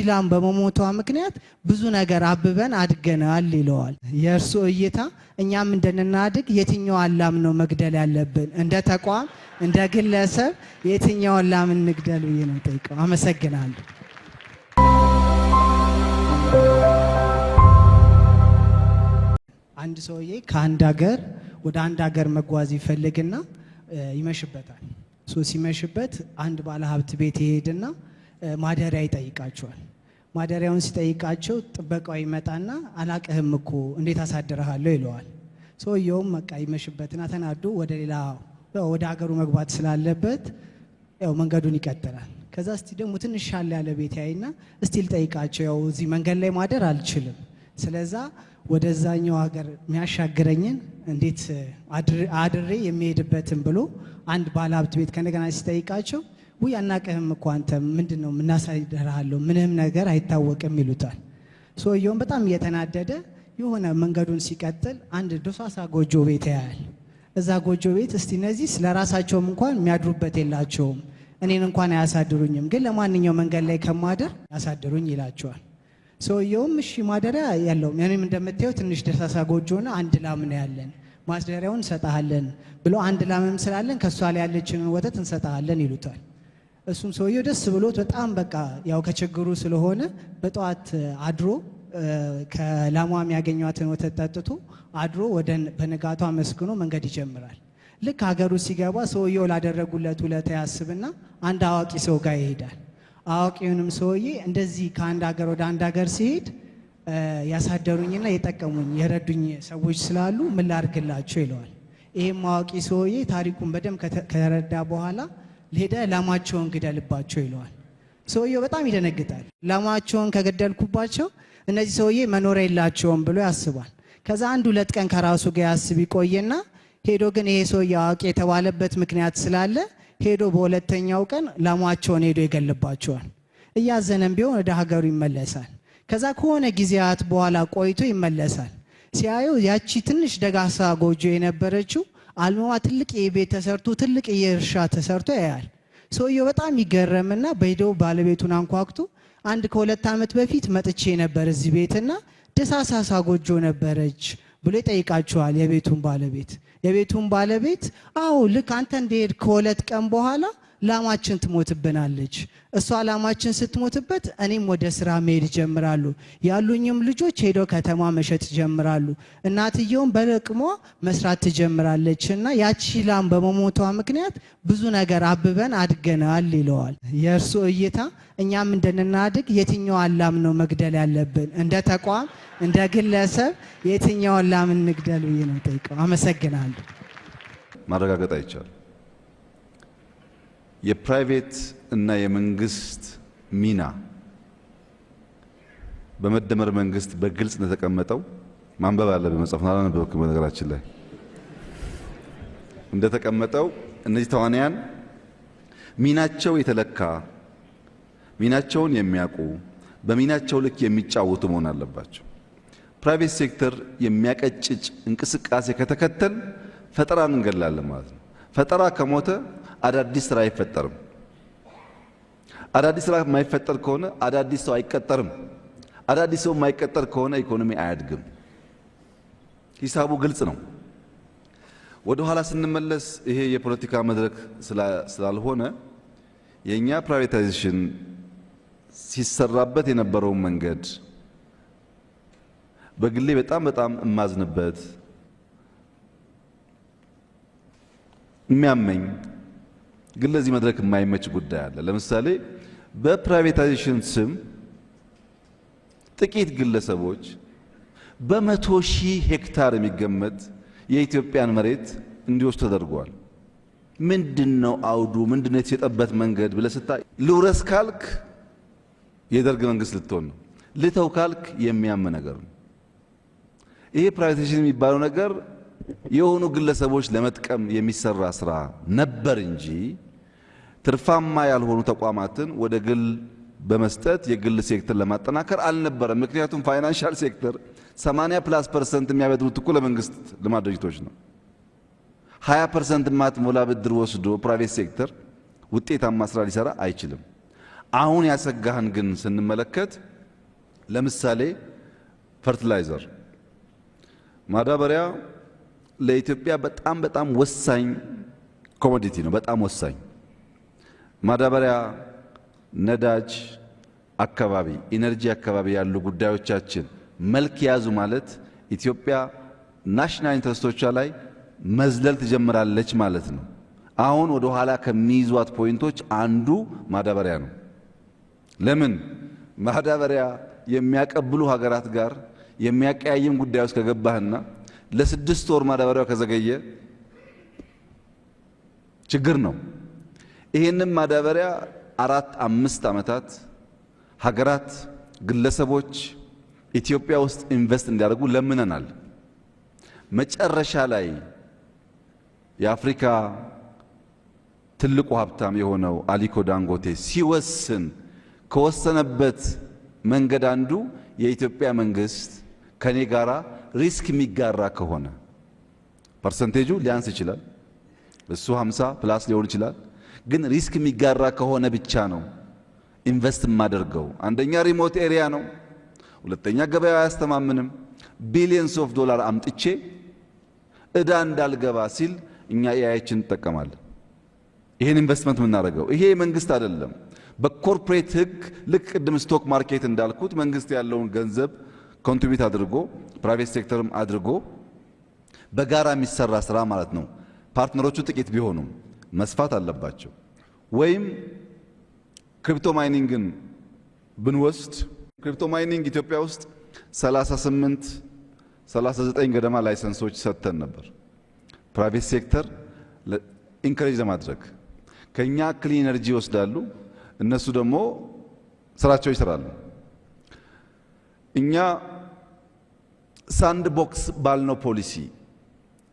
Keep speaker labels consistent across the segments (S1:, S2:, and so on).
S1: ላም በመሞቷ ምክንያት ብዙ ነገር አብበን አድገናል ይለዋል። የእርሱ እይታ እኛም እንደናድግ የትኛዋን ላም ነው መግደል ያለብን? እንደ ተቋም እንደ ግለሰብ የትኛዋን ላም እንግደል ብዬ ነው ጠይቀው። አመሰግናለሁ። አንድ ሰውዬ ከአንድ ሀገር ወደ አንድ ሀገር መጓዝ ይፈልግና ይመሽበታል። ሲመሽበት አንድ ባለሀብት ቤት ይሄድና ማደሪያ ይጠይቃቸዋል። ማደሪያውን ሲጠይቃቸው ጥበቃው ይመጣና አላቅህም እኮ እንዴት አሳድረሃለሁ ይለዋል። ሰውየውም በቃ ይመሽበትና ተናዶ ወደ ሀገሩ መግባት ስላለበት ያው መንገዱን ይቀጥላል። ከዛ እስቲ ደግሞ ትንሽ ሻል ያለ ቤት ያይና እስቲ ልጠይቃቸው፣ ያው እዚህ መንገድ ላይ ማደር አልችልም፣ ስለዛ ወደዛኛው ሀገር የሚያሻግረኝን እንዴት አድሬ የሚሄድበትን ብሎ አንድ ባለሀብት ቤት ከነገና ሲጠይቃቸው ውይ አናቀህም እኮ አንተ ምንድነው ምናሳይደርሃለሁ ምንም ነገር አይታወቅም ይሉታል። ሰውየውም በጣም እየተናደደ የሆነ መንገዱን ሲቀጥል አንድ ዶሳሳ ጎጆ ቤት ያያል። እዛ ጎጆ ቤት እስቲ እነዚህ ስለራሳቸውም እንኳን የሚያድሩበት የላቸውም፣ እኔን እንኳን አያሳድሩኝም፣ ግን ለማንኛውም መንገድ ላይ ከማደር ያሳድሩኝ ይላቸዋል። ሰውየውም እሺ ማደሪያ ያለውም እኔም እንደምታየው ትንሽ ደሳሳ ጎጆና አንድ ላም ነው ያለን፣ ማስደሪያውን እንሰጣለን ብሎ አንድ ላምም ስላለን ከሷ ላይ ያለችንን ወተት እንሰጣለን ይሉታል። እሱም ሰውየው ደስ ብሎት በጣም በቃ ያው ከችግሩ ስለሆነ በጠዋት አድሮ ከላሟ የሚያገኟትን ወተት ጠጥቶ አድሮ በነጋቷ መስክኖ መንገድ ይጀምራል። ልክ ሀገሩ ሲገባ ሰውየው ላደረጉለት ውለታ ያስብና አንድ አዋቂ ሰው ጋር ይሄዳል። አዋቂውንም ሰውዬ እንደዚህ ከአንድ ሀገር ወደ አንድ ሀገር ሲሄድ ያሳደሩኝና የጠቀሙኝ የረዱኝ ሰዎች ስላሉ ምን ላድርግላቸው ይለዋል። ይሄም አዋቂ ሰውዬ ታሪኩን በደንብ ከረዳ በኋላ ሄደ ላማቸውን ግደልባቸው ይለዋል። ሰውየው በጣም ይደነግጣል። ላማቸውን ከገደልኩባቸው እነዚህ ሰውዬ መኖሪያ የላቸውም ብሎ ያስባል። ከዛ አንድ ሁለት ቀን ከራሱ ጋር ያስብ ይቆይና ሄዶ ግን ይሄ ሰውዬ አዋቂ የተባለበት ምክንያት ስላለ ሄዶ በሁለተኛው ቀን ላማቸውን ሄዶ ይገልባቸዋል። እያዘነም ቢሆን ወደ ሀገሩ ይመለሳል። ከዛ ከሆነ ጊዜያት በኋላ ቆይቶ ይመለሳል። ሲያዩ ያቺ ትንሽ ደጋሳ ጎጆ የነበረችው አልማዋ ትልቅ የቤት ተሰርቶ ትልቅ የእርሻ ተሰርቶ ያያል። ሰውየው በጣም ይገረምና በሄደው ባለቤቱን አንኳኩቶ አንድ ከሁለት ዓመት በፊት መጥቼ ነበር እዚህ ቤትና ደሳሳሳ ጎጆ ነበረች ብሎ ይጠይቃቸዋል የቤቱን ባለቤት አዎ ልክ አንተ እንደሄድ ከሁለት ቀን በኋላ ላማችን ትሞትብናለች። እሷ ላማችን ስትሞትበት እኔም ወደ ስራ መሄድ ጀምራሉ፣ ያሉኝም ልጆች ሄዶ ከተማ መሸጥ ጀምራሉ፣ እናትየውም በለቅሟ መስራት ትጀምራለች እና ያቺ ላም በመሞቷ ምክንያት ብዙ ነገር አብበን አድገናል ይለዋል። የእርሱ እይታ እኛም እንደናድግ የትኛዋን ላም ነው መግደል ያለብን? እንደ ተቋም እንደ ግለሰብ የትኛዋን ላም እንግደል ብዬ ነው ጠይቀው። አመሰግናለሁ።
S2: ማረጋገጥ አይቻልም። የፕራይቬት እና የመንግስት ሚና በመደመር መንግስት በግልጽ እንደተቀመጠው ማንበብ አለ። በመጽሐፍና አላነበብኩም። በነገራችን ላይ እንደተቀመጠው እነዚህ ተዋንያን ሚናቸው የተለካ ሚናቸውን የሚያውቁ በሚናቸው ልክ የሚጫወቱ መሆን አለባቸው። ፕራይቬት ሴክተር የሚያቀጭጭ እንቅስቃሴ ከተከተል ፈጠራን እንገላለን ማለት ነው። ፈጠራ ከሞተ አዳዲስ ስራ አይፈጠርም። አዳዲስ ስራ የማይፈጠር ከሆነ አዳዲስ ሰው አይቀጠርም። አዳዲስ ሰው የማይቀጠር ከሆነ ኢኮኖሚ አያድግም። ሂሳቡ ግልጽ ነው። ወደ ኋላ ስንመለስ ይሄ የፖለቲካ መድረክ ስላልሆነ የኛ ፕራይቬታይዜሽን ሲሰራበት የነበረውን መንገድ በግሌ በጣም እማዝንበት የሚያመኝ ግን ለዚህ መድረክ የማይመች ጉዳይ አለ። ለምሳሌ በፕራይቬታይዜሽን ስም ጥቂት ግለሰቦች በ100,000 ሄክታር የሚገመት የኢትዮጵያን መሬት እንዲወስዱ ተደርጓል። ምንድነው አውዱ? ምንድነው የተሸጠበት መንገድ ብለህ ስታይ ልውረስ ካልክ የደርግ መንግስት ልትሆን ነው። ልተው ካልክ የሚያም ነገር ነው። ይሄ ፕራይቬታይዜሽን የሚባለው ነገር የሆኑ ግለሰቦች ለመጥቀም የሚሰራ ስራ ነበር እንጂ ትርፋማ ያልሆኑ ተቋማትን ወደ ግል በመስጠት የግል ሴክተር ለማጠናከር አልነበረም። ምክንያቱም ፋይናንሻል ሴክተር 80+% የሚያበድሩት እኮ ለመንግስት ልማት ድርጅቶች ነው። 20% ማትሞላ ብድር ወስዶ ፕራይቬት ሴክተር ውጤታማ ስራ ሊሰራ አይችልም። አሁን ያሰጋህን ግን ስንመለከት ለምሳሌ ፈርቲላይዘር ማዳበሪያ ለኢትዮጵያ በጣም ወሳኝ ኮሞዲቲ ነው። በጣም ወሳኝ ማዳበሪያ፣ ነዳጅ አካባቢ፣ ኢነርጂ አካባቢ ያሉ ጉዳዮቻችን መልክ ያዙ ማለት ኢትዮጵያ ናሽናል ኢንተረስቶቿ ላይ መዝለል ትጀምራለች ማለት ነው። አሁን ወደ ኋላ ከሚይዟት ፖይንቶች አንዱ ማዳበሪያ ነው። ለምን ማዳበሪያ የሚያቀብሉ ሀገራት ጋር የሚያቀያይም ጉዳይ ውስጥ ከገባህና ለ6 ወር ማዳበሪያው ከዘገየ ችግር ነው። ይሄንን ማዳበሪያ 4-5 ዓመታት ሀገራት፣ ግለሰቦች ኢትዮጵያ ውስጥ ኢንቨስት እንዲያደርጉ ለምነናል። መጨረሻ ላይ የአፍሪካ ትልቁ ሀብታም የሆነው አሊኮ ዳንጎቴ ሲወስን ከወሰነበት መንገድ አንዱ የኢትዮጵያ መንግስት ከኔ ጋራ ሪስክ የሚጋራ ከሆነ ፐርሰንቴጁ ሊያንስ ይችላል፣ እሱ 50 ፕላስ ሊሆን ይችላል። ግን ሪስክ የሚጋራ ከሆነ ብቻ ነው ኢንቨስት የማደርገው። አንደኛ ሪሞት ኤሪያ ነው፣ ሁለተኛ ገበያው አያስተማምንም። ቢሊየንስ ኦፍ ዶላር አምጥቼ እዳ እንዳልገባ ሲል እኛ ኤአይችን እንጠቀማለን። ይሄን ኢንቨስትመንት የምናደርገው ይሄ መንግስት አይደለም። በኮርፖሬት ህግ ልክ ቅድም ስቶክ ማርኬት እንዳልኩት መንግስት ያለውን ገንዘብ ኮንትሪቢዩት አድርጎ ፕራይቬት ሴክተርም አድርጎ በጋራ የሚሰራ ስራ ማለት ነው። ፓርትነሮቹ ጥቂት ቢሆኑም መስፋት አለባቸው። ወይም ክሪፕቶ ማይኒንግን ብንወስድ ክሪፕቶ ማይኒንግ ኢትዮጵያ ውስጥ 39 ገደማ ላይሰንሶች ሰጥተን ነበር ፕራይቬት ሴክተር ኢንከሬጅ ለማድረግ። ከኛ ክሊን ኤነርጂ ይወስዳሉ፣ እነሱ ደግሞ ስራቸው ይሰራሉ። እኛ ሳንድ ቦክስ ባልነው ፖሊሲ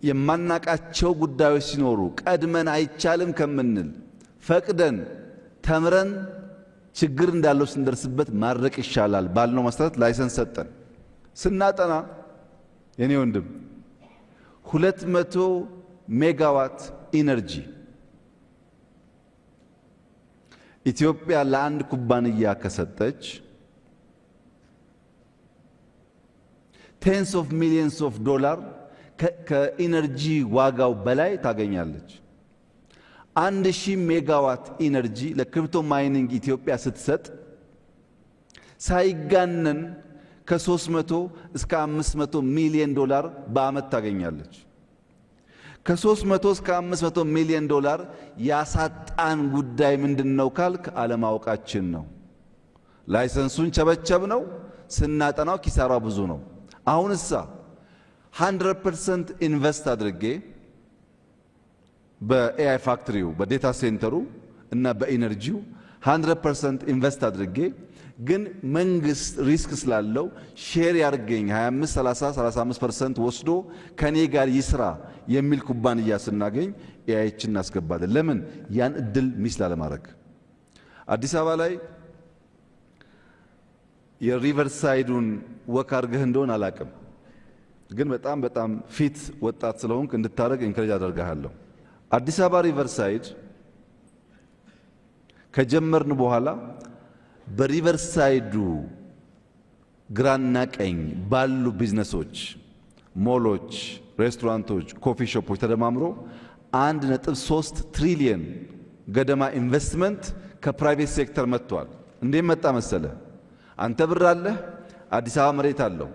S2: የማናቃቸው ጉዳዮች ሲኖሩ ቀድመን አይቻልም ከምንል ፈቅደን ተምረን ችግር እንዳለው ስንደርስበት ማድረቅ ይሻላል ባልነው መሰረት ላይሰንስ ሰጠን። ስናጠና የኔ ወንድም 200 ሜጋዋት ኢነርጂ ኢትዮጵያ ለአንድ ኩባንያ ከሰጠች ቴንስ ኦፍ ሚሊየንስ ኦፍ ዶላር ከኢነርጂ ዋጋው በላይ ታገኛለች። 1000 ሜጋዋት ኢነርጂ ለክሪፕቶ ማይኒንግ ኢትዮጵያ ስትሰጥ ሳይጋነን ከ300 እስከ 500 ሚሊዮን ዶላር በአመት ታገኛለች። ከ300 እስከ 500 ሚሊዮን ዶላር ያሳጣን ጉዳይ ምንድነው ካልክ አለማወቃችን ነው። ላይሰንሱን ቸበቸብ ነው፣ ስናጠናው ኪሳራው ብዙ ነው። አሁንሳ 100% ኢንቨስት አድርጌ በኤአይ ፋክተሪው በዴታ ሴንተሩ እና በኢነርጂው 100% ኢንቨስት አድርጌ ግን መንግስት ሪስክ ስላለው ሼር ያርገኝ 25 30 35% ወስዶ ከኔ ጋር ይስራ የሚል ኩባንያ ስናገኝ ኤአይችን እናስገባለን። ለምን ያን እድል ሚስ ላለማድረግ። አዲስ አበባ ላይ የሪቨርሳይዱን ወክ አድርገህ እንደሆነ አላቅም፣ ግን በጣም ፊት ወጣት ስለሆንክ እንድታረግ ኢንከሬጅ አደርጋለሁ። አዲስ አበባ ሪቨርሳይድ ከጀመርን በኋላ በሪቨርሳይዱ ግራና ቀኝ ባሉ ቢዝነሶች፣ ሞሎች፣ ሬስቶራንቶች፣ ኮፊ ሾፖች ተደማምሮ 1.3 ትሪሊየን ገደማ ኢንቨስትመንት ከፕራይቬት ሴክተር መጥቷል። እንዴት መጣ መሰለ? አንተ ብር አለህ፣ አዲስ አበባ መሬት አለው።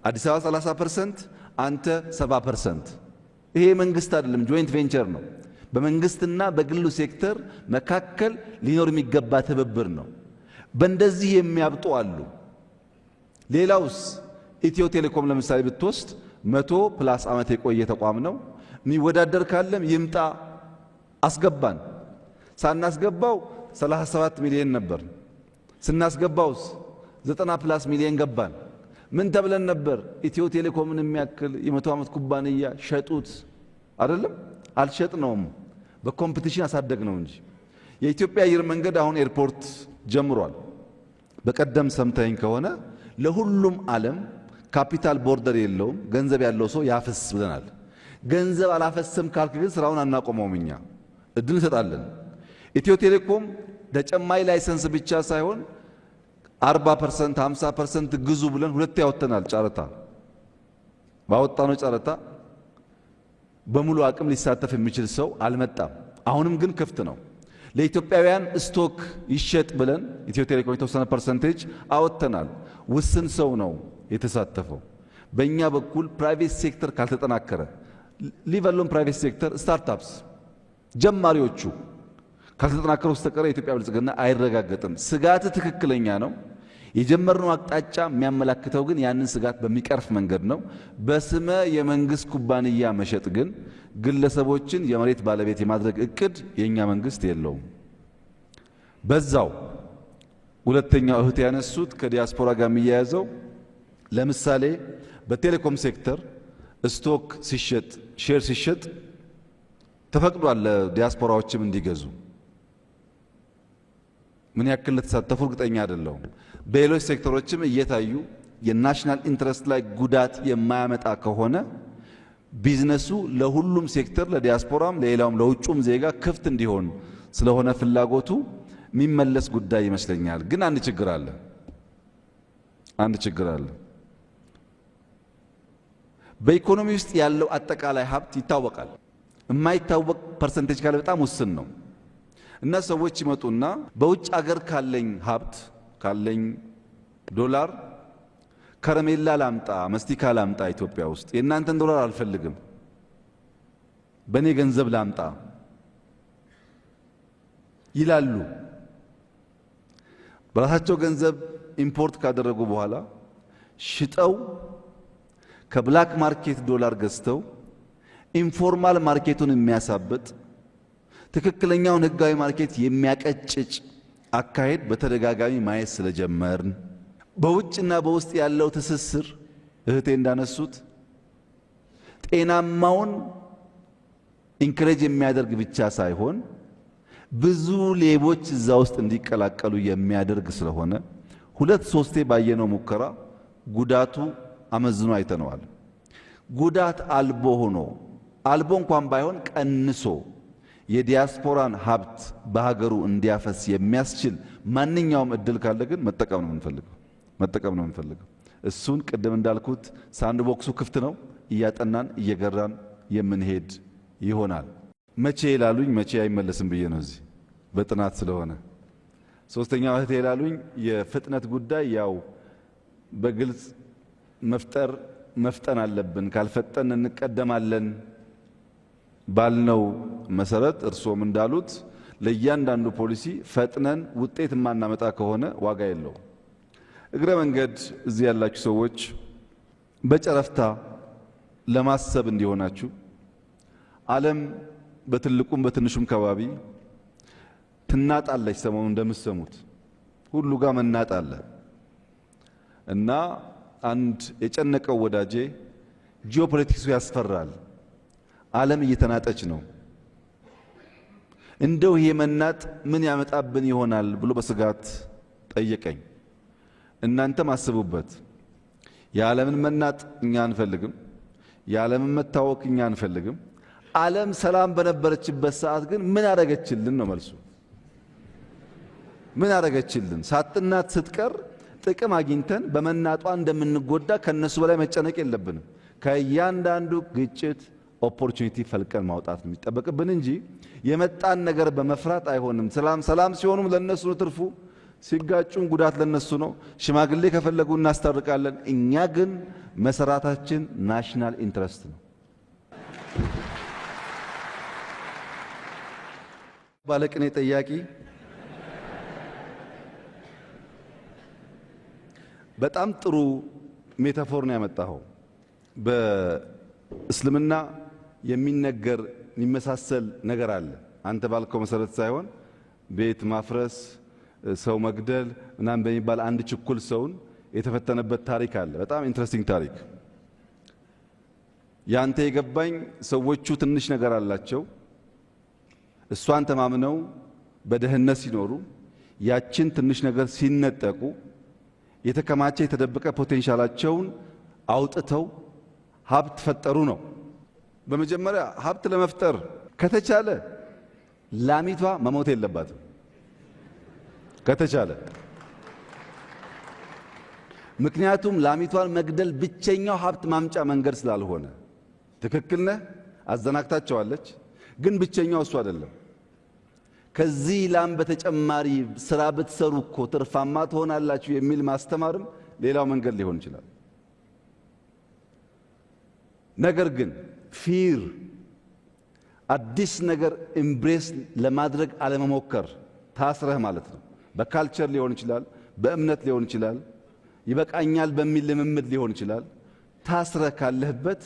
S2: አዲስ አበባ 30%፣ አንተ 70%። ይሄ መንግስት አይደለም፣ ጆይንት ቬንቸር ነው። በመንግስትና በግሉ ሴክተር መካከል ሊኖር የሚገባ ትብብር ነው። በእንደዚህ የሚያብጡ አሉ። ሌላውስ ኢትዮ ቴሌኮም ለምሳሌ ብትወስድ 100+ ዓመት የቆየ ተቋም ነው። የሚወዳደር ካለም ይምጣ፣ አስገባን። ሳናስገባው 37 ሚሊዮን ነበር፣ ስናስገባውስ 90+ ሚሊዮን ገባን። ምን ተብለን ነበር? ኢትዮ ቴሌኮምን የሚያክል የ100 ዓመት ኩባንያ ሸጡት አይደለም? አልሸጥነውም፣ በኮምፒቲሽን አሳደግ ነው እንጂ። የኢትዮጵያ አየር መንገድ አሁን ኤርፖርት ጀምሯል። በቀደም ሰምተኝ ከሆነ ለሁሉም ዓለም ካፒታል ቦርደር የለውም፣ ገንዘብ ያለው ሰው ያፍስ ብለናል። ገንዘብ አላፈሰም ካልክ ግን ስራውን አናቆመውም። እኛ እድል እንሰጣለን። ኢትዮ ቴሌኮም ተጨማሪ ላይሰንስ ብቻ ሳይሆን 40% 50% ግዙ ብለን ሁለት ያወጥተናል። ጨረታ ባወጣነው ጨረታ በሙሉ አቅም ሊሳተፍ የሚችል ሰው አልመጣም። አሁንም ግን ክፍት ነው። ለኢትዮጵያውያን ስቶክ ይሸጥ ብለን ኢትዮ ቴሌኮም የተወሰነ ፐርሰንቴጅ አወጥተናል። ውስን ሰው ነው የተሳተፈው። በእኛ በኩል ፕራይቬት ሴክተር ካልተጠናከረ ሊቨሎን ፕራይቬት ሴክተር ስታርታፕስ ጀማሪዎቹ ካልተጠናከረ በስተቀር የኢትዮጵያ ብልጽግና አይረጋገጥም። ስጋት ትክክለኛ ነው። የጀመርነው አቅጣጫ የሚያመላክተው ግን ያንን ስጋት በሚቀርፍ መንገድ ነው። በስመ የመንግስት ኩባንያ መሸጥ ግን ግለሰቦችን የመሬት ባለቤት የማድረግ እቅድ የኛ መንግስት የለውም። በዛው ሁለተኛው እህት ያነሱት ከዲያስፖራ ጋር የሚያያዘው ለምሳሌ በቴሌኮም ሴክተር ስቶክ ሲሸጥ ሼር ሲሸጥ ተፈቅዷል ለዲያስፖራዎችም እንዲገዙ። ምን ያክል ለተሳተፉ እርግጠኛ አይደለሁም። በሌሎች ሴክተሮችም እየታዩ የናሽናል ኢንትረስት ላይ ጉዳት የማያመጣ ከሆነ ቢዝነሱ ለሁሉም ሴክተር ለዲያስፖራም ለሌላውም ለውጩም ዜጋ ክፍት እንዲሆን ስለሆነ ፍላጎቱ የሚመለስ ጉዳይ ይመስለኛል። ግን አንድ ችግር አለ። በኢኮኖሚ ውስጥ ያለው አጠቃላይ ሀብት ይታወቃል። የማይታወቅ ፐርሰንቴጅ ካለ በጣም ውስን ነው እና ሰዎች ይመጡና በውጭ አገር ካለኝ ሀብት ካለኝ ዶላር ከረሜላ ላምጣ፣ መስቲካ ላምጣ፣ ኢትዮጵያ ውስጥ የእናንተን ዶላር አልፈልግም፣ በእኔ ገንዘብ ላምጣ ይላሉ። በራሳቸው ገንዘብ ኢምፖርት ካደረጉ በኋላ ሽጠው ከብላክ ማርኬት ዶላር ገዝተው ኢንፎርማል ማርኬቱን የሚያሳብጥ ትክክለኛውን ህጋዊ ማርኬት የሚያቀጭጭ አካሄድ በተደጋጋሚ ማየት ስለጀመርን በውጭና በውስጥ ያለው ትስስር እህቴ እንዳነሱት ጤናማውን ኢንክሬጅ የሚያደርግ ብቻ ሳይሆን ብዙ ሌቦች እዛ ውስጥ እንዲቀላቀሉ የሚያደርግ ስለሆነ ሁለት ሶስቴ ባየነው ሙከራ ጉዳቱ አመዝኖ አይተነዋል። ጉዳት አልቦ ሆኖ አልቦ እንኳን ባይሆን ቀንሶ የዲያስፖራን ሀብት በሀገሩ እንዲያፈስ የሚያስችል ማንኛውም እድል ካለ ግን መጠቀም ነው የምንፈልገው። እሱን ቅድም እንዳልኩት ሳንድ ቦክሱ ክፍት ነው። እያጠናን እየገራን የምንሄድ ይሆናል። መቼ ይላሉኝ፣ መቼ አይመለስም ብዬ ነው እዚህ በጥናት ስለሆነ። ሶስተኛው እህቴ ይላሉኝ የፍጥነት ጉዳይ ያው በግልጽ መፍጠን አለብን፣ ካልፈጠን እንቀደማለን ባልነው መሰረት እርሶም እንዳሉት ለእያንዳንዱ ፖሊሲ ፈጥነን ውጤት የማናመጣ ከሆነ ዋጋ የለው። እግረ መንገድ እዚህ ያላችሁ ሰዎች በጨረፍታ ለማሰብ እንዲሆናችሁ ዓለም በትልቁም በትንሹም ከባቢ ትናጣለች። ሰሞኑን እንደምትሰሙት ሁሉ ጋር መናጥ አለ እና አንድ የጨነቀው ወዳጄ ጂኦፖለቲክሱ ያስፈራል፣ ዓለም እየተናጠች ነው፣ እንደው ይሄ መናጥ ምን ያመጣብን ይሆናል ብሎ በስጋት ጠየቀኝ። እናንተም አስቡበት። የዓለምን መናጥ እኛ አንፈልግም፣ የዓለምን መታወክ እኛ አንፈልግም። ዓለም ሰላም በነበረችበት ሰዓት ግን ምን አደረገችልን ነው መልሱ። ምን አደረገችልን? ሳትናት ስትቀር ጥቅም አግኝተን በመናጧ እንደምንጎዳ ከነሱ በላይ መጨነቅ የለብንም። ከእያንዳንዱ ግጭት ኦፖርቹኒቲ ፈልቀን ማውጣት የሚጠበቅብን እንጂ የመጣን ነገር በመፍራት አይሆንም። ሰላም ሲሆኑም ለነሱ ነው ትርፉ፣ ሲጋጩም ጉዳት ለነሱ ነው። ሽማግሌ ከፈለጉ እናስታርቃለን። እኛ ግን መሰራታችን ናሽናል ኢንትረስት ነው። ባለቅኔ ጠያቂ በጣም ጥሩ ሜታፎር ነው ያመጣኸው። በእስልምና የሚነገር የሚመሳሰል ነገር አለ። አንተ ባልከው መሰረት ሳይሆን ቤት ማፍረስ፣ ሰው መግደል ምናምን በሚባል አንድ ችኩል ሰውን የተፈተነበት ታሪክ አለ። በጣም ኢንትረስቲንግ ታሪክ። ያንተ የገባኝ ሰዎቹ ትንሽ ነገር አላቸው። እሷን ተማምነው በደህንነት ሲኖሩ ያችን ትንሽ ነገር ሲነጠቁ የተከማቸ የተደበቀ ፖቴንሻላቸውን አውጥተው ሀብት ፈጠሩ ነው። በመጀመሪያ ሀብት ለመፍጠር ከተቻለ ላሚቷ መሞት የለባትም። ከተቻለ። ምክንያቱም ላሚቷን መግደል ብቸኛው ሀብት ማምጫ መንገድ ስላልሆነ። ትክክል ነህ፣ አዘናግታቸዋለች፣ ግን ብቸኛው እሱ አይደለም። ከዚህ ላም በተጨማሪ ስራ ብትሰሩ እኮ ትርፋማ ትሆናላችሁ የሚል ማስተማርም ሌላው መንገድ ሊሆን ይችላል። ነገር ግን ፊር አዲስ ነገር ኢምብሬስ ለማድረግ አለመሞከር ታስረህ ማለት ነው። በካልቸር ሊሆን ይችላል፣ በእምነት ሊሆን ይችላል፣ ይበቃኛል በሚል ልምምድ ሊሆን ይችላል። ታስረህ ካለህበት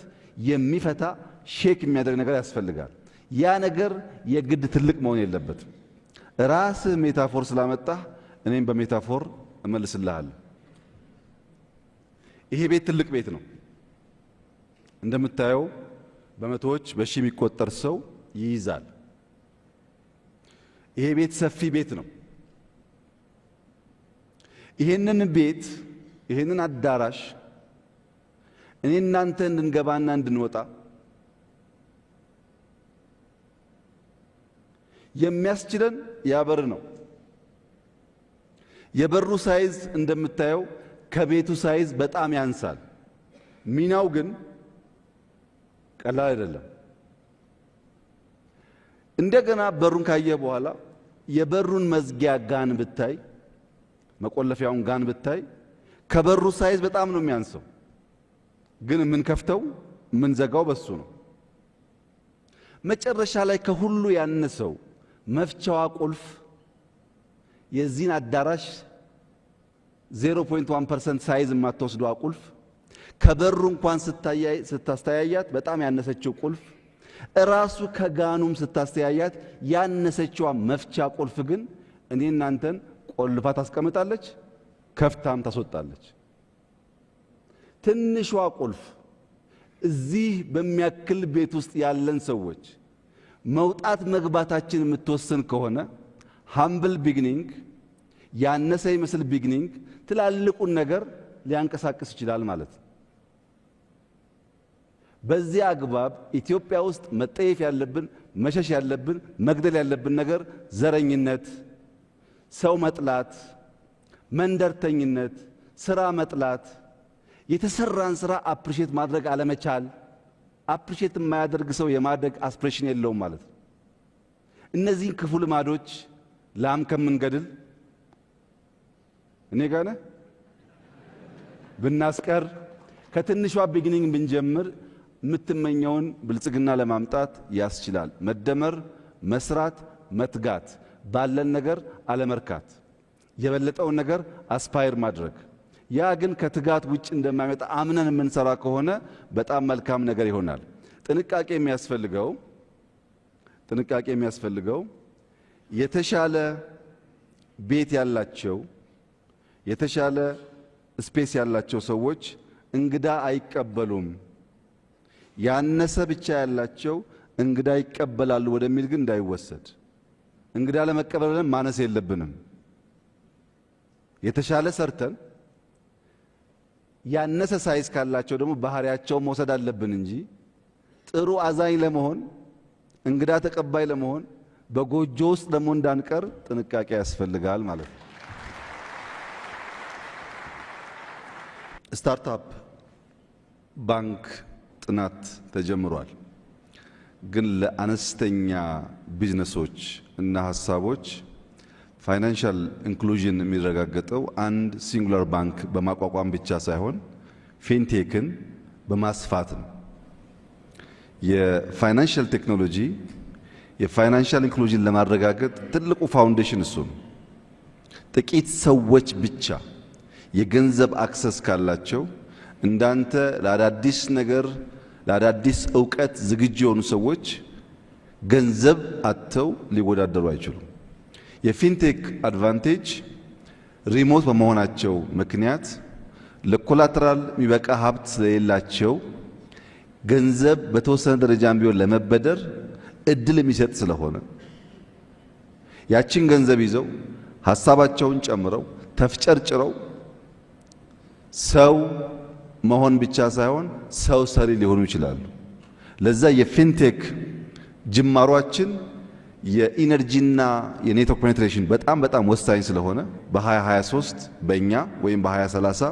S2: የሚፈታ ሼክ የሚያደርግ ነገር ያስፈልጋል። ያ ነገር የግድ ትልቅ መሆን የለበትም። ራስህ ሜታፎር ስላመጣህ እኔም በሜታፎር እመልስልሃለሁ። ይሄ ቤት ትልቅ ቤት ነው። እንደምታየው በመቶዎች በሺህ የሚቆጠር ሰው ይይዛል። ይሄ ቤት ሰፊ ቤት ነው። ይሄንን ቤት ይሄንን አዳራሽ እኔ እናንተ እንድንገባና እንድንወጣ የሚያስችለን ያበር ነው። የበሩ ሳይዝ እንደምታየው ከቤቱ ሳይዝ በጣም ያንሳል። ሚናው ግን ቀላል አይደለም። እንደገና በሩን ካየ በኋላ የበሩን መዝጊያ ጋን ብታይ፣ መቆለፊያውን ጋን ብታይ ከበሩ ሳይዝ በጣም ነው የሚያንሰው። ግን የምንከፍተው የምንዘጋው በሱ ነው። መጨረሻ ላይ ከሁሉ ያነሰው መፍቻዋ ቁልፍ የዚህን አዳራሽ 0.1% ሳይዝ የማትወስደዋ ቁልፍ ከበሩ እንኳን ስታስተያያት በጣም ያነሰችው ቁልፍ እራሱ ከጋኑም ስታስተያያት ያነሰችዋ መፍቻ ቁልፍ ግን እኔ እናንተን ቆልፋ ታስቀምጣለች፣ ከፍታም ታስወጣለች። ትንሿ ቁልፍ እዚህ በሚያክል ቤት ውስጥ ያለን ሰዎች መውጣት መግባታችን የምትወስን ከሆነ ሃምብል ቢግኒንግ ያነሰ ይመስል ቢግኒንግ ትላልቁን ነገር ሊያንቀሳቅስ ይችላል ማለት ነው። በዚህ አግባብ ኢትዮጵያ ውስጥ መጠየፍ ያለብን መሸሽ ያለብን መግደል ያለብን ነገር ዘረኝነት፣ ሰው መጥላት፣ መንደርተኝነት፣ ስራ መጥላት፣ የተሰራን ስራ አፕሪሼት ማድረግ አለመቻል። አፕሪሼት የማያደርግ ሰው የማደግ አስፕሬሽን የለውም ማለት ነው። እነዚህን ክፉ ልማዶች ላም ከምንገድል እኔ ጋር ነህ ብናስቀር ከትንሿ ቢግኒንግ ብንጀምር የምትመኘውን ብልጽግና ለማምጣት ያስችላል። መደመር፣ መስራት፣ መትጋት፣ ባለን ነገር አለመርካት፣ የበለጠውን ነገር አስፓየር ማድረግ። ያ ግን ከትጋት ውጭ እንደማይመጣ አምነን የምንሰራ ከሆነ በጣም መልካም ነገር ይሆናል። ጥንቃቄ የሚያስፈልገው የተሻለ ቤት ያላቸው የተሻለ ስፔስ ያላቸው ሰዎች እንግዳ አይቀበሉም። ያነሰ ብቻ ያላቸው እንግዳ ይቀበላሉ ወደሚል ግን እንዳይወሰድ። እንግዳ ለመቀበል ብለን ማነስ የለብንም። የተሻለ ሰርተን ያነሰ ሳይዝ ካላቸው ደግሞ ባህሪያቸው መውሰድ አለብን እንጂ ጥሩ አዛኝ ለመሆን እንግዳ ተቀባይ ለመሆን በጎጆ ውስጥ ደግሞ እንዳንቀር ጥንቃቄ ያስፈልጋል ማለት ነው። ስታርታፕ ባንክ ጥናት ተጀምሯል። ግን ለአነስተኛ ቢዝነሶች እና ሀሳቦች ፋይናንሻል ኢንክሉዥን የሚረጋገጠው አንድ ሲንጉላር ባንክ በማቋቋም ብቻ ሳይሆን ፊንቴክን በማስፋት ነው። የፋይናንሻል ቴክኖሎጂ የፋይናንሻል ኢንክሉዥን ለማረጋገጥ ትልቁ ፋውንዴሽን እሱ ነው። ጥቂት ሰዎች ብቻ የገንዘብ አክሰስ ካላቸው እንዳንተ ለአዳዲስ ነገር ለአዳዲስ ዕውቀት ዝግጁ የሆኑ ሰዎች ገንዘብ አጥተው ሊወዳደሩ አይችሉም። የፊንቴክ አድቫንቴጅ ሪሞት በመሆናቸው ምክንያት ለኮላተራል የሚበቃ ሀብት ስለሌላቸው ገንዘብ በተወሰነ ደረጃም ቢሆን ለመበደር እድል የሚሰጥ ስለሆነ ያችን ገንዘብ ይዘው ሐሳባቸውን ጨምረው ተፍጨርጭረው ሰው መሆን ብቻ ሳይሆን ሰው ሰሪ ሊሆኑ ይችላሉ። ለዛ የፊንቴክ ጅማሯችን የኢነርጂና የኔትወርክ ፔኔትሬሽን በጣም ወሳኝ ስለሆነ በ2023 በእኛ ወይም በ2030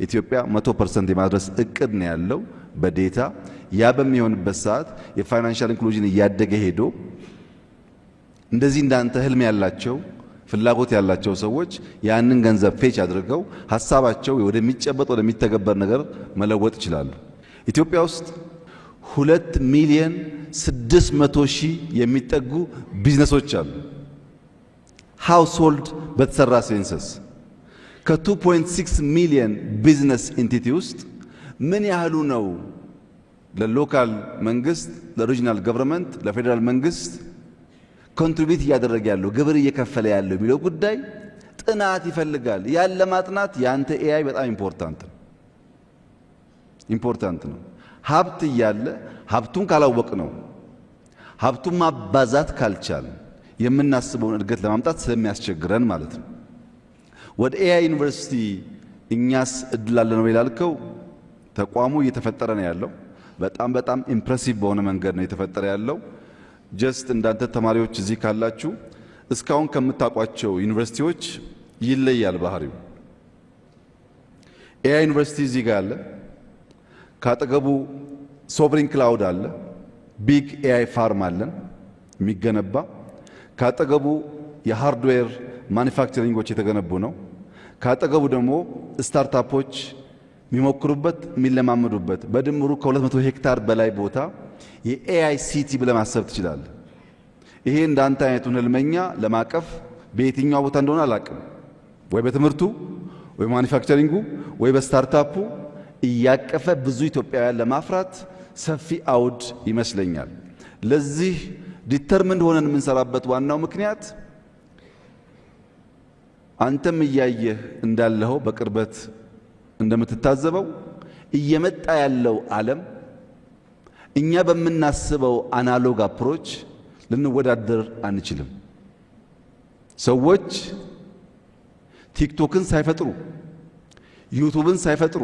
S2: ኢትዮጵያ 100% የማድረስ እቅድ ነው ያለው በዴታ። ያ በሚሆንበት ሰዓት የፋይናንሻል ኢንክሉዥን እያደገ ሄዶ እንደዚህ እንዳንተ ህልም ያላቸው ፍላጎት ያላቸው ሰዎች ያንን ገንዘብ ፌች አድርገው ሐሳባቸው ወደሚጨበጥ ወደሚተገበር ነገር መለወጥ ይችላሉ። ኢትዮጵያ ውስጥ 2,600,000 የሚጠጉ ቢዝነሶች አሉ። ሃውስሆልድ በተሰራ ሴንሰስ ከ2.6 ሚሊዮን ቢዝነስ ኢንቲቲ ውስጥ ምን ያህሉ ነው ለሎካል መንግስት፣ ለሪጂናል ገቨርንመንት፣ ለፌዴራል መንግስት ኮንትሪቢዩት እያደረገ ያለው ግብር እየከፈለ ያለው የሚለው ጉዳይ ጥናት ይፈልጋል። ያን ለማጥናት ያንተ ኤአይ በጣም ኢምፖርታንት ነው። ሀብት እያለ ሀብቱን ካላወቅ ነው ሀብቱን ማባዛት ካልቻል የምናስበውን እድገት ለማምጣት ስለሚያስቸግረን ማለት ነው። ወደ ኤአይ ዩኒቨርሲቲ እኛስ እድል አለ ነው ይላልከው። ተቋሙ እየተፈጠረ ነው ያለው። በጣም ኢምፕሬሲቭ በሆነ መንገድ ነው እየተፈጠረ ያለው። ጀስት እንዳንተ ተማሪዎች እዚህ ካላችሁ እስካሁን ከምታውቋቸው ዩኒቨርሲቲዎች ይለያል ባህሪው። ኤአይ ዩኒቨርሲቲ እዚህ ጋር አለ። ካጠገቡ ሶቨሪን ክላውድ አለ። ቢግ ኤአይ ፋርም አለን የሚገነባ። ካጠገቡ የሃርድዌር ማኒፋክቸሪንጎች የተገነቡ ነው። ካጠገቡ ደግሞ ስታርታፖች የሚሞክሩበት የሚለማመዱበት በድምሩ ከ200 ሄክታር በላይ ቦታ የኤአይ ሲቲ ብለህ ማሰብ ትችላለህ። ይሄ እንዳንተ አይነቱን ህልመኛ ለማቀፍ በየትኛው ቦታ እንደሆነ አላቅም። ወይ በትምህርቱ ወይ ማኒፋክቸሪንጉ ወይ በስታርታፑ እያቀፈ ብዙ ኢትዮጵያውያን ለማፍራት ሰፊ አውድ ይመስለኛል። ለዚህ ዲተርሚንድ ሆነን የምንሰራበት ዋናው ምክንያት አንተም እያየህ እንዳለኸው በቅርበት እንደምትታዘበው እየመጣ ያለው ዓለም እኛ በምናስበው አናሎግ አፕሮች ልንወዳደር አንችልም። ሰዎች ቲክቶክን ሳይፈጥሩ ዩቲዩብን ሳይፈጥሩ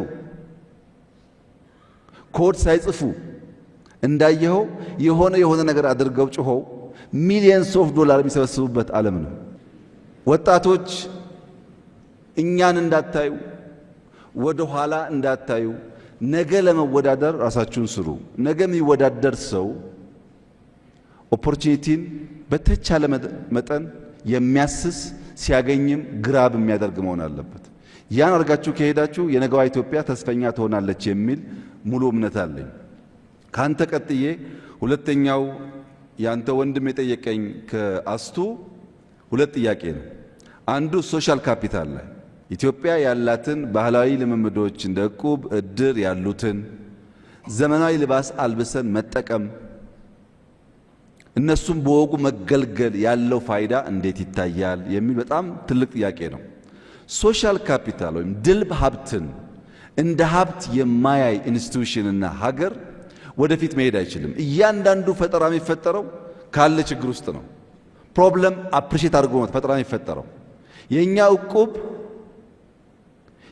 S2: ኮድ ሳይጽፉ እንዳየኸው የሆነ ነገር አድርገው ጮኸው ሚሊየንስ ኦፍ ዶላር የሚሰበስቡበት ዓለም ነው። ወጣቶች እኛን እንዳታዩ ወደ ኋላ እንዳታዩ ነገ ለመወዳደር ራሳችሁን ስሩ። ነገ የሚወዳደር ሰው ኦፖርቹኒቲን በተቻለ መጠን የሚያስስ ሲያገኝም ግራብ የሚያደርግ መሆን አለበት። ያን አድርጋችሁ ከሄዳችሁ የነገዋ ኢትዮጵያ ተስፈኛ ትሆናለች የሚል ሙሉ እምነት አለኝ። ካንተ ቀጥዬ ሁለተኛው ያንተ ወንድም የጠየቀኝ ከአስቱ ሁለት ጥያቄ ነው። አንዱ ሶሻል ካፒታል ላይ ኢትዮጵያ ያላትን ባህላዊ ልምምዶች እንደ ዕቁብ፣ እድር ያሉትን ዘመናዊ ልባስ አልብሰን መጠቀም እነሱም በወጉ መገልገል ያለው ፋይዳ እንዴት ይታያል የሚል በጣም ትልቅ ጥያቄ ነው። ሶሻል ካፒታል ወይም ድልብ ሀብትን እንደ ሀብት የማያይ ኢንስቲትዩሽንና ሀገር ወደፊት መሄድ አይችልም። እያንዳንዱ ፈጠራ የሚፈጠረው ካለ ችግር ውስጥ ነው። ፕሮብለም አፕሪሼት አድርጎ ነው ፈጠራ የሚፈጠረው። የኛ ዕቁብ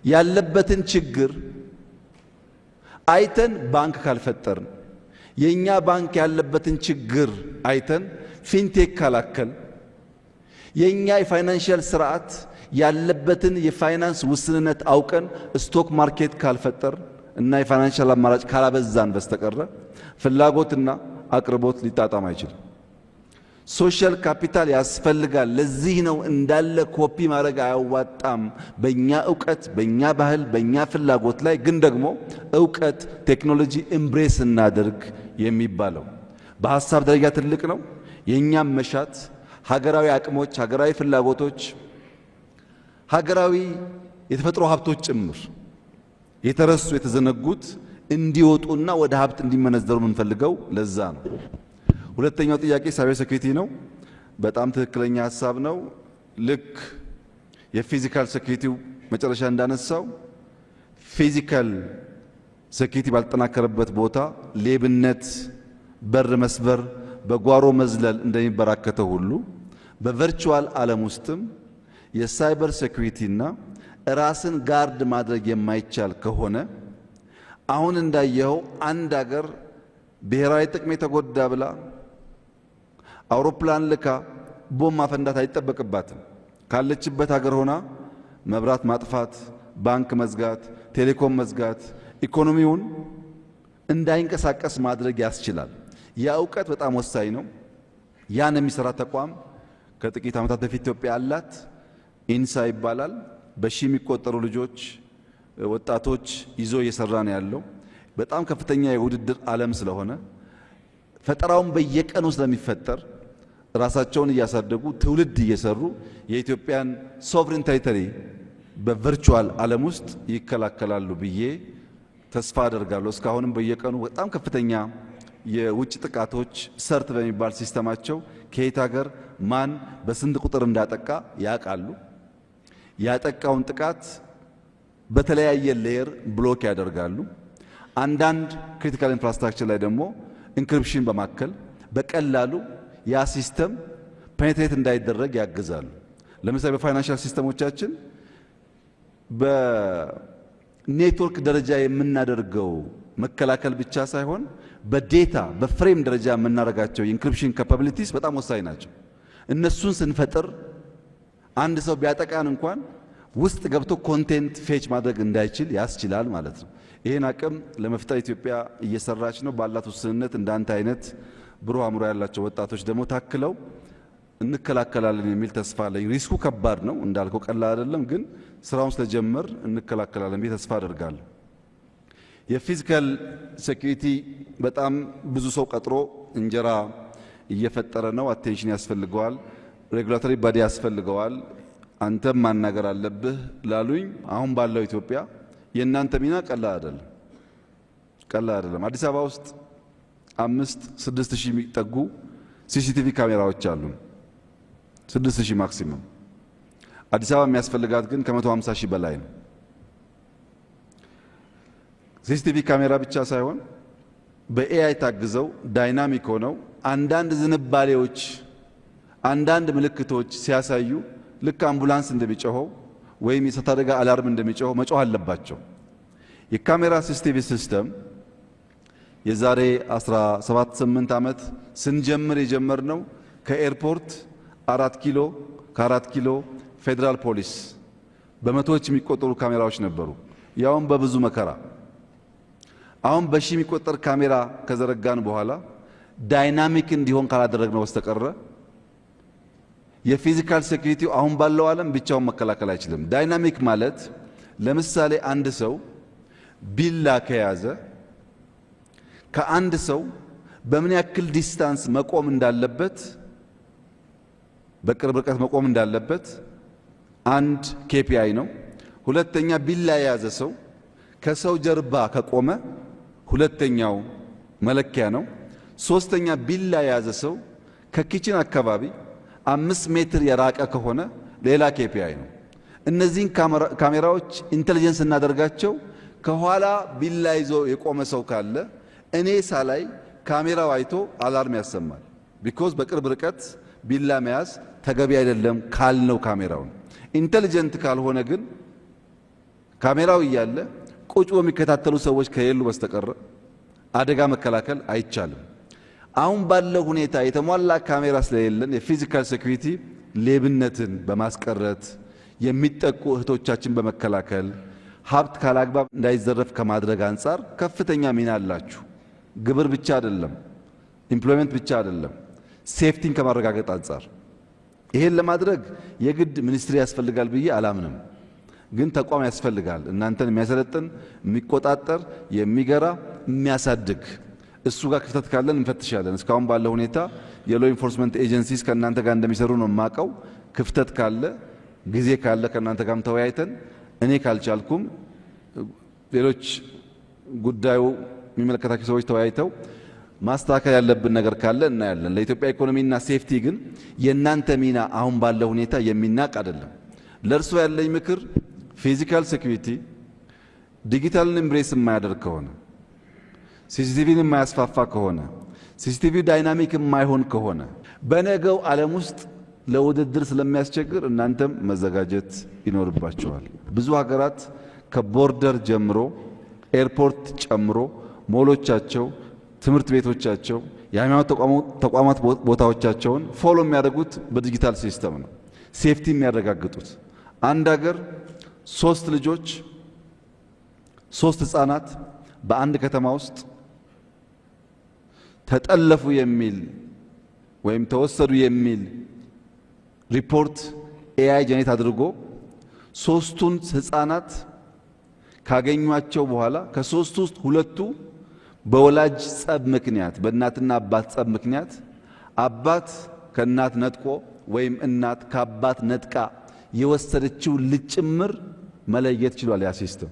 S2: ያለበትን ችግር አይተን ባንክ ካልፈጠርን፣ የኛ ባንክ ያለበትን ችግር አይተን ፊንቴክ ካላከል፣ የኛ የፋይናንሻል ስርዓት ያለበትን የፋይናንስ ውስንነት አውቀን ስቶክ ማርኬት ካልፈጠር እና የፋይናንሻል አማራጭ ካላበዛን በስተቀረ ፍላጎትና አቅርቦት ሊጣጣም አይችልም። ሶሻል ካፒታል ያስፈልጋል። ለዚህ ነው እንዳለ ኮፒ ማድረግ አያዋጣም። በእኛ ዕውቀት፣ በእኛ ባህል፣ በእኛ ፍላጎት ላይ ግን ደግሞ ዕውቀት ቴክኖሎጂ ኤምብሬስ እናድርግ የሚባለው በሐሳብ ደረጃ ትልቅ ነው። የእኛም መሻት ሀገራዊ አቅሞች፣ ሀገራዊ ፍላጎቶች፣ ሀገራዊ የተፈጥሮ ሀብቶች ጭምር የተረሱ የተዘነጉት እንዲወጡና ወደ ሀብት እንዲመነዘሩ የምንፈልገው ለዛ ነው። ሁለተኛው ጥያቄ ሳይበር ሴኩሪቲ ነው። በጣም ትክክለኛ ሐሳብ ነው። ልክ የፊዚካል ሴኩሪቲው መጨረሻ እንዳነሳው ፊዚካል ሴኩሪቲ ባልተጠናከረበት ቦታ ሌብነት፣ በር መስበር፣ በጓሮ መዝለል እንደሚበራከተው ሁሉ በቨርቹዋል ዓለም ውስጥም የሳይበር ሴኩሪቲና ራስን ጋርድ ማድረግ የማይቻል ከሆነ አሁን እንዳየኸው አንድ አገር ብሔራዊ ጥቅም የተጎዳ ብላ አውሮፕላን ልካ ቦምብ ማፈንዳት አይጠበቅባትም። ካለችበት ሀገር ሆና መብራት ማጥፋት፣ ባንክ መዝጋት፣ ቴሌኮም መዝጋት፣ ኢኮኖሚውን እንዳይንቀሳቀስ ማድረግ ያስችላል። ያ እውቀት በጣም ወሳኝ ነው። ያን የሚሰራ ተቋም ከጥቂት ዓመታት በፊት ኢትዮጵያ አላት። ኢንሳ ይባላል። በሺህ የሚቆጠሩ ልጆች ወጣቶች ይዞ እየሰራ ነው ያለው። በጣም ከፍተኛ የውድድር ዓለም ስለሆነ ፈጠራውን በየቀኑ ስለሚፈጠር ራሳቸውን እያሳደጉ ትውልድ እየሰሩ የኢትዮጵያን ሶቨሬን ቴሪቶሪ በቨርቹዋል ዓለም ውስጥ ይከላከላሉ ብዬ ተስፋ አደርጋለሁ። እስካሁንም በየቀኑ በጣም ከፍተኛ የውጭ ጥቃቶች ሰርት በሚባል ሲስተማቸው ከየት ሀገር ማን በስንት ቁጥር እንዳጠቃ ያውቃሉ። ያጠቃውን ጥቃት በተለያየ ሌየር ብሎክ ያደርጋሉ። አንዳንድ ክሪቲካል ኢንፍራስትራክቸር ላይ ደግሞ ኢንክሪፕሽን በማከል በቀላሉ ያ ሲስተም ፔኔትሬት እንዳይደረግ ያግዛሉ። ለምሳሌ በፋይናንሻል ሲስተሞቻችን በኔትወርክ ደረጃ የምናደርገው መከላከል ብቻ ሳይሆን በዴታ በፍሬም ደረጃ የምናደርጋቸው የኢንክሪፕሽን ካፓቢሊቲስ በጣም ወሳኝ ናቸው። እነሱን ስንፈጥር አንድ ሰው ቢያጠቃን እንኳን ውስጥ ገብቶ ኮንቴንት ፌች ማድረግ እንዳይችል ያስችላል ማለት ነው። ይህን አቅም ለመፍጠር ኢትዮጵያ እየሰራች ነው። ባላት ውስንነት እንዳንተ አይነት ብሩህ አእምሮ ያላቸው ወጣቶች ደግሞ ታክለው እንከላከላለን የሚል ተስፋ አለኝ። ሪስኩ ከባድ ነው እንዳልከው ቀላል አይደለም፣ ግን ስራውን ስለጀመር እንከላከላለን ብዬ ተስፋ አደርጋለሁ። የፊዚካል ሴኩሪቲ በጣም ብዙ ሰው ቀጥሮ እንጀራ እየፈጠረ ነው። አቴንሽን ያስፈልገዋል፣ ሬጉላቶሪ ባዲ ያስፈልገዋል። አንተም ማናገር አለብህ ላሉኝ አሁን ባለው ኢትዮጵያ የእናንተ ሚና ቀላል አይደለም። አዲስ አበባ ውስጥ 5-6 ሺህ የሚጠጉ ሲሲቲቪ ካሜራዎች አሉ። 6 ሺህ ማክሲመም። አዲስ አበባ የሚያስፈልጋት ግን ከ150 ሺህ በላይ ነው። ሲሲቲቪ ካሜራ ብቻ ሳይሆን በኤአይ ታግዘው ዳይናሚክ ሆነው አንዳንድ ዝንባሌዎች፣ አንዳንድ ምልክቶች ሲያሳዩ ልክ አምቡላንስ እንደሚጮኸው ወይም የእሳት አደጋ አላርም እንደሚጮኸው መጮህ አለባቸው። የካሜራ ሲሲቲቪ ሲስተም የዛሬ 17-8 ዓመት ስንጀምር የጀመርነው ከኤርፖርት 4 ኪሎ ከ4 ኪሎ ፌዴራል ፖሊስ በመቶዎች የሚቆጠሩ ካሜራዎች ነበሩ፣ ያውም በብዙ መከራ። አሁን በሺህ የሚቆጠር ካሜራ ከዘረጋን በኋላ ዳይናሚክ እንዲሆን ካላደረግነው በስተቀረ የፊዚካል ሴኩሪቲው አሁን ባለው ዓለም ብቻውን መከላከል አይችልም። ዳይናሚክ ማለት ለምሳሌ አንድ ሰው ቢላ ከያዘ ከአንድ ሰው በምን ያክል ዲስታንስ መቆም እንዳለበት፣ በቅርብ ርቀት መቆም እንዳለበት አንድ ኬፒአይ ነው። ሁለተኛ ቢላ የያዘ ሰው ከሰው ጀርባ ከቆመ ሁለተኛው መለኪያ ነው። ሶስተኛ ቢላ የያዘ ሰው ከኪችን አካባቢ 5 ሜትር የራቀ ከሆነ ሌላ ኬፒአይ ነው። እነዚህን ካሜራዎች ኢንተለጀንስ እናደርጋቸው። ከኋላ ቢላ ይዞ የቆመ ሰው ካለ እኔ ሳላይ ካሜራው አይቶ አላርም ያሰማል። ቢኮዝ በቅርብ ርቀት ቢላ መያዝ ተገቢ አይደለም ካልነው ካሜራውን። ኢንተለጀንት ካልሆነ ግን ካሜራው እያለ ቁጭ የሚከታተሉ ሰዎች ከሌሉ በስተቀር አደጋ መከላከል አይቻልም። አሁን ባለው ሁኔታ የተሟላ ካሜራ ስለሌለን የፊዚካል ሴኩሪቲ ሌብነትን በማስቀረት የሚጠቁ እህቶቻችን በመከላከል ሀብት ካላግባብ እንዳይዘረፍ ከማድረግ አንጻር ከፍተኛ ሚና አላችሁ። ግብር ብቻ አይደለም፣ ኢምፕሎይመንት ብቻ አይደለም፣ ሴፍቲን ከማረጋገጥ አንጻር ይሄን ለማድረግ የግድ ሚኒስትሪ ያስፈልጋል ብዬ አላምንም። ግን ተቋም ያስፈልጋል፣ እናንተን የሚያሰለጥን የሚቆጣጠር፣ የሚገራ፣ የሚያሳድግ። እሱ ጋር ክፍተት ካለን እንፈትሻለን። እስካሁን ባለው ሁኔታ የሎ ኢንፎርስመንት ኤጀንሲስ ከእናንተ ጋር እንደሚሰሩ ነው የማውቀው። ክፍተት ካለ ጊዜ ካለ ከእናንተ ጋርም ተወያይተን እኔ ካልቻልኩም ሌሎች ጉዳዩ የሚመለከታቸው ሰዎች ተወያይተው ማስተካከል ያለብን ነገር ካለ እናያለን። ለኢትዮጵያ ኢኮኖሚና ሴፍቲ ግን የእናንተ ሚና አሁን ባለው ሁኔታ የሚናቅ አይደለም። ለእርሶ ያለኝ ምክር ፊዚካል ሴኩሪቲ ዲጂታልን ኤምብሬስ የማያደርግ ከሆነ፣ ሲሲቲቪን የማያስፋፋ ከሆነ፣ ሲሲቲቪ ዳይናሚክ የማይሆን ከሆነ በነገው ዓለም ውስጥ ለውድድር ስለሚያስቸግር እናንተም መዘጋጀት ይኖርባቸዋል። ብዙ ሀገራት ከቦርደር ጀምሮ ኤርፖርት ጨምሮ ሞሎቻቸው፣ ትምህርት ቤቶቻቸው፣ የሃይማኖት ተቋማት ቦታዎቻቸውን ፎሎ የሚያደርጉት በዲጂታል ሲስተም ነው። ሴፍቲ የሚያረጋግጡት አንድ ሀገር 3 ልጆች 3 ህፃናት በአንድ ከተማ ውስጥ ተጠለፉ የሚል ወይም ተወሰዱ የሚል ሪፖርት ኤአይ ጀኔሬት አድርጎ 3ቱን ህፃናት ካገኟቸው በኋላ ከ3ቱ ውስጥ 2ቱ በወላጅ ጸብ ምክንያት በእናትና አባት ጸብ ምክንያት አባት ከእናት ነጥቆ ወይም እናት ከአባት ነጥቃ የወሰደችው ልጅ ጭምር መለየት ችሏል። ያ ሲስተም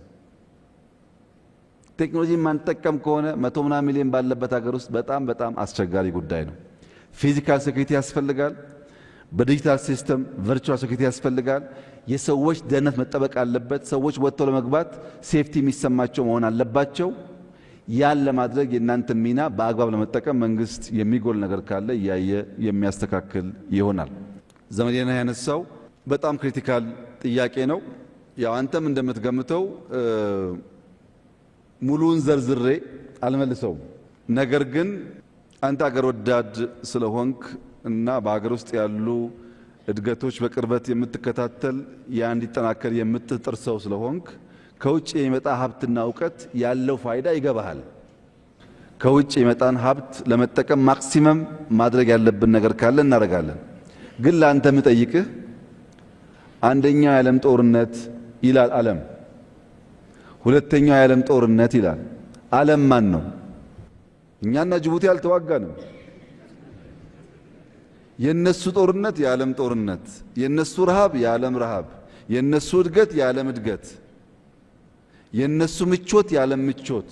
S2: ቴክኖሎጂ ማንጠቀም ከሆነ 100 ምናምን ሚሊዮን ባለበት ሀገር ውስጥ በጣም አስቸጋሪ ጉዳይ ነው። ፊዚካል ሴኩሪቲ ያስፈልጋል። በዲጂታል ሲስተም ቨርቹዋል ሴኩሪቲ ያስፈልጋል። የሰዎች ደህንነት መጠበቅ አለበት። ሰዎች ወጥተው ለመግባት ሴፍቲ የሚሰማቸው መሆን አለባቸው። ያን ለማድረግ የእናንተ ሚና በአግባብ ለመጠቀም መንግስት የሚጎል ነገር ካለ እያየ የሚያስተካክል ይሆናል። ዘመዴና ያነሳው በጣም ክሪቲካል ጥያቄ ነው። ያው አንተም እንደምትገምተው ሙሉን ዘርዝሬ አልመልሰውም። ነገር ግን አንተ አገር ወዳድ ስለሆንክ እና በሀገር ውስጥ ያሉ እድገቶች በቅርበት የምትከታተል ያ እንዲጠናከር የምትጥር ሰው ስለሆንክ ከውጭ የሚመጣ ሀብትና እውቀት ያለው ፋይዳ ይገባሃል። ከውጭ የመጣን ሀብት ለመጠቀም ማክሲመም ማድረግ ያለብን ነገር ካለ እናደርጋለን። ግን ለአንተ የምጠይቅህ አንደኛው የዓለም ጦርነት ይላል ዓለም፣ ሁለተኛው የዓለም ጦርነት ይላል ዓለም። ማን ነው? እኛና ጅቡቲ አልተዋጋንም። የነሱ ጦርነት የዓለም ጦርነት፣ የነሱ ረሃብ የዓለም ረሃብ፣ የነሱ እድገት የዓለም እድገት፣ የነሱ ምቾት የዓለም ምቾት